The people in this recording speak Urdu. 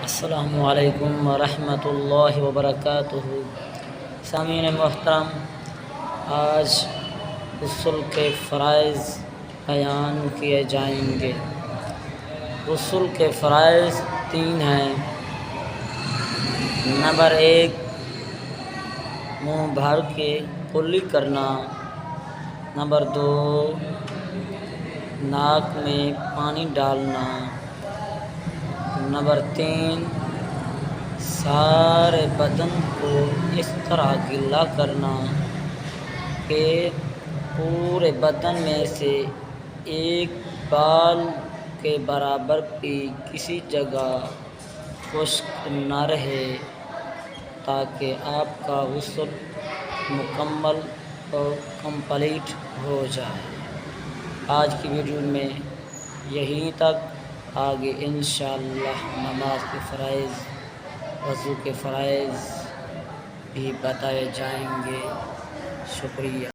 السلام علیکم ورحمۃ اللہ وبرکاتہ۔ سامعین محترم، آج غسل کے فرائض بیان کیے جائیں گے۔ غسل کے فرائض 3 ہیں۔ نمبر 1، منہ بھر کے کلی کرنا۔ نمبر 2، ناک میں پانی ڈالنا۔ نمبر 3، سارے بدن کو اس طرح گیلا کرنا کہ پورے بدن میں سے ایک بال کے برابر بھی کسی جگہ خشک نہ رہے، تاکہ آپ کا غسل مکمل اور کمپلیٹ ہو جائے۔ آج کی ویڈیو میں یہیں تک، آگے انشاءاللہ نماز کے فرائض، وضو کے فرائض بھی بتائے جائیں گے۔ شکریہ۔